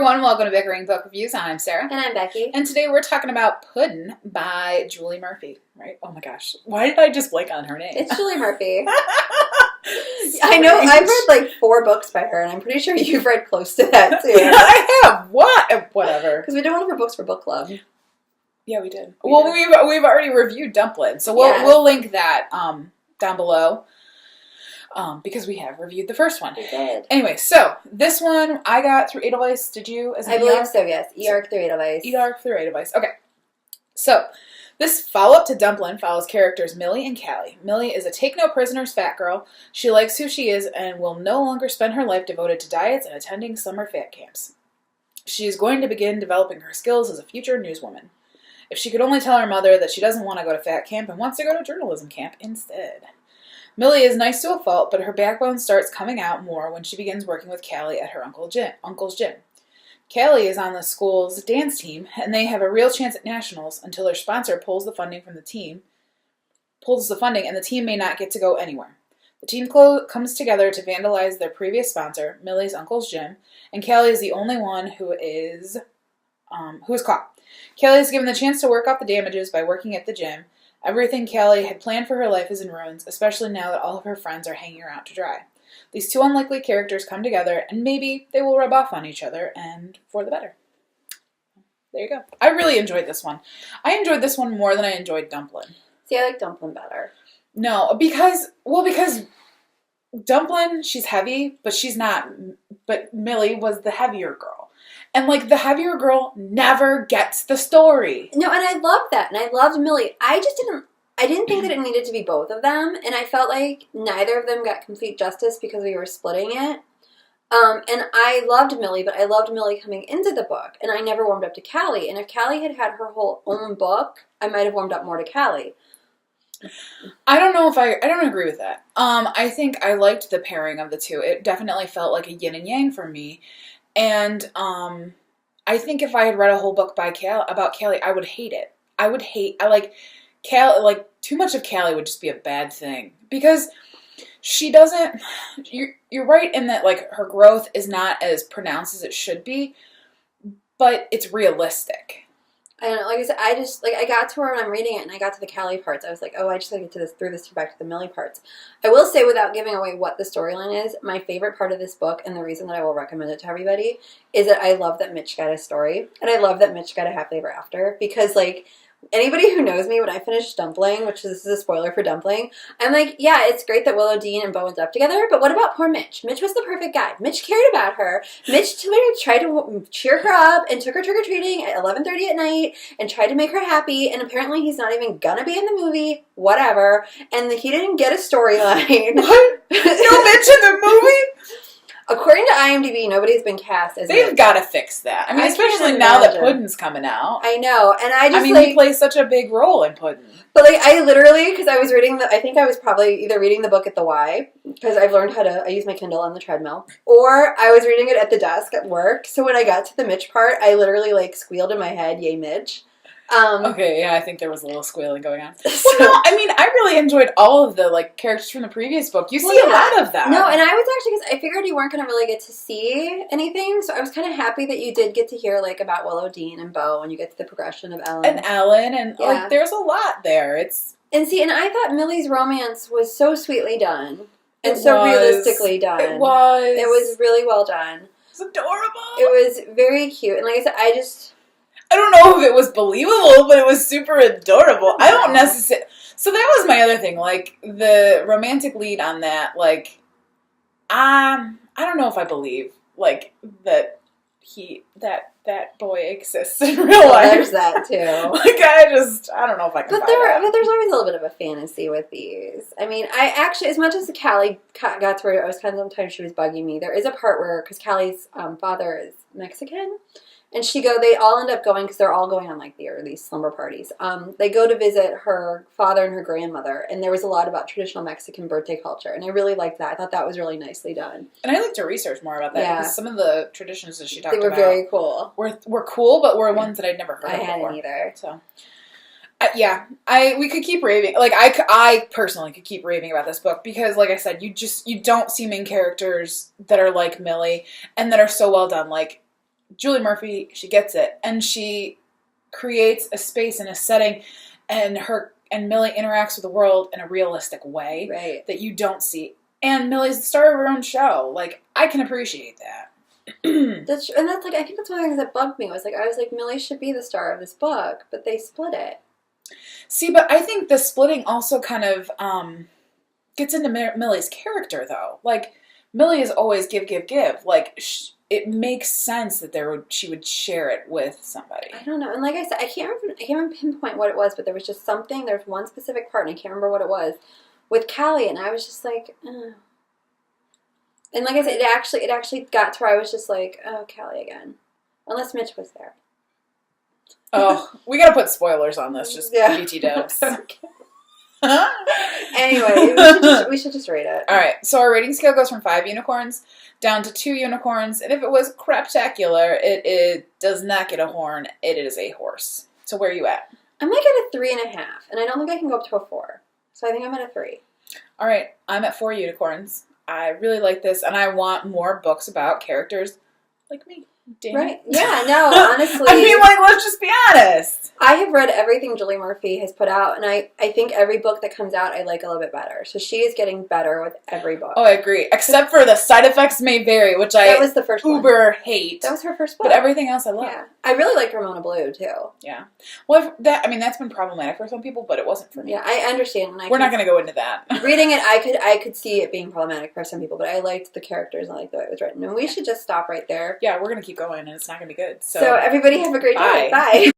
everyone, welcome to Bickering Book Reviews. I'm Sarah. And I'm Becky. And today we're talking about Puddin by Julie Murphy, right? Oh my gosh. Why did I just blank on her name? It's Julie Murphy. I know, I've read like 4 books by her, and I'm pretty sure you've read close to that too. I have. What? Whatever. Because we did one of her books for book club. Yeah, we did. We've already reviewed Dumplin', so we'll link that down below. Because we have reviewed the first one. We did. Anyway, so this one I got through Edelweiss. Did you? I believe so, yes. E-ARC through Edelweiss. E-ARC through Edelweiss. Okay. So, this follow-up to Dumplin' follows characters Millie and Callie. Millie is a take-no-prisoners fat girl. She likes who she is and will no longer spend her life devoted to diets and attending summer fat camps. She is going to begin developing her skills as a future newswoman. If she could only tell her mother that she doesn't want to go to fat camp and wants to go to journalism camp instead. Millie is nice to a fault, but her backbone starts coming out more when she begins working with Callie at her uncle's gym. Callie is on the school's dance team, and they have a real chance at nationals until their sponsor pulls the funding, and the team may not get to go anywhere. The team comes together to vandalize their previous sponsor, Millie's uncle's gym, and Callie is the only one who is caught. Callie is given the chance to work off the damages by working at the gym. Everything Callie had planned for her life is in ruins, especially now that all of her friends are hanging her out to dry. These two unlikely characters come together, and maybe they will rub off on each other, and for the better. There you go. I really enjoyed this one. I enjoyed this one more than I enjoyed Dumplin'. See, I like Dumplin' better. No, because Dumplin', she's heavy, but she's not. But Millie was the heavier girl. And, the heavier girl never gets the story. No, and I loved that. And I loved Millie. I didn't think that it needed to be both of them. And I felt like neither of them got complete justice because we were splitting it. And I loved Millie, but I loved Millie coming into the book. And I never warmed up to Callie. And if Callie had had her whole own book, I might have warmed up more to Callie. I don't agree with that. I think I liked the pairing of the two. It definitely felt like a yin and yang for me. And I think if I had read a whole book about Callie, I would hate it. Too much of Callie would just be a bad thing. Because she doesn't, you're right in that, her growth is not as pronounced as it should be, but it's realistic. I don't know, like I said, I got to where when I'm reading it and I got to the Callie parts, I was like, oh, I just gotta get through this back to the Millie parts. I will say, without giving away what the storyline is, my favorite part of this book, and the reason that I will recommend it to everybody, is that I love that Mitch got a story, and I love that Mitch got a happily ever after, because, anybody who knows me, when I finish Dumpling, which this is a spoiler for Dumpling, I'm like, yeah, it's great that Willow Dean and Bo end up together, but what about poor Mitch? Mitch was the perfect guy. Mitch cared about her. Mitch tried to cheer her up and took her trick-or-treating at 11:30 at night and tried to make her happy, and apparently he's not even gonna be in the movie, whatever, and he didn't get a storyline. What? No Mitch in the movie? According to IMDb, nobody's been cast as They've got to fix that. I mean, especially now that Puddin's coming out. I know, and he plays such a big role in Puddin'. But, I literally, because I was reading I think I was probably either reading the book at the Y, because I've learned I use my Kindle on the treadmill, or I was reading it at the desk at work, so when I got to the Mitch part, I literally, squealed in my head, yay, Mitch. Okay, yeah, I think there was a little squealing going on. Well, no, I really enjoyed all of the, characters from the previous book. You see a lot of that. No, and I was actually, because I figured you weren't going to really get to see anything, so I was kind of happy that you did get to hear, about Willow Dean and Bo, and you get to the progression of Ellen. And Ellen, and, there's a lot there. And I thought Millie's romance was so sweetly done, and realistically done. It was. It was really well done. It was adorable. It was very cute, and like I said, I don't know if it was believable, but it was super adorable. I don't necessarily... So that was my other thing. The romantic lead on that, I don't know if I believe, that that boy exists in real life. There's that, too. I don't know if I can but there's always a little bit of a fantasy with these. I mean, I actually, as much as Callie got to where I was kind of, sometimes she was bugging me, there is a part where, because Callie's father is Mexican, and they all end up going, because they're all going on, these slumber parties. They go to visit her father and her grandmother, and there was a lot about traditional Mexican birthday culture, and I really liked that. I thought that was really nicely done. And I like to research more about that, because some of the traditions that she talked about... They were very cool. Were cool, but were ones that I'd never heard of before. I hadn't either. So... we could keep raving. I personally could keep raving about this book because, like I said, you don't see main characters that are like Millie and that are so well done. Julie Murphy, she gets it, and she creates a space and a setting, and Millie interacts with the world in a realistic way Right. that you don't see. And Millie's the star of her own show. Like, I can appreciate that. That's like, I think that's one of the things that bugged me. I was like, Millie should be the star of this book, but they split it. See, but I think the splitting also kind of gets into Millie's character, though. Like, Millie is always give, give, give. Like, it makes sense that she would share it with somebody. I don't know. And like I said, I can't remember pinpoint what it was, but there was just something. There was one specific part, and I can't remember what it was, with Callie, and I was just like, oh. And like I said, it actually got to where I was just like, oh, Callie again. Unless Mitch was there. Oh, we gotta put spoilers on this, just BT dubs. Anyway, we should just rate it. Alright, so our rating scale goes from 5 unicorns down to 2 unicorns, and if it was craptacular, it does not get a horn, it is a horse. So where are you at? I'm like at a 3.5, and I don't think I can go up to a 4. So I think I'm at a 3. Alright, I'm at 4 unicorns. I really like this, and I want more books about characters like me. Damn. Right? Yeah, no, honestly. I mean, like, let's just be honest. I have read everything Julie Murphy has put out, and I think every book that comes out I like a little bit better. So she is getting better with every book. Oh, I agree. Except for the side effects may vary, which that was the first uber hate. That was her first book. But everything else I love. Yeah. I really like Ramona Blue, too. Yeah. Well, that's been problematic for some people, but it wasn't for me. Yeah, I understand. And we're not going to go into that. Reading it, I could see it being problematic for some people, but I liked the characters and I liked the way it was written. And we should just stop right there. Yeah, we're going to keep going, and it's not going to be good. So everybody have a great day. Bye.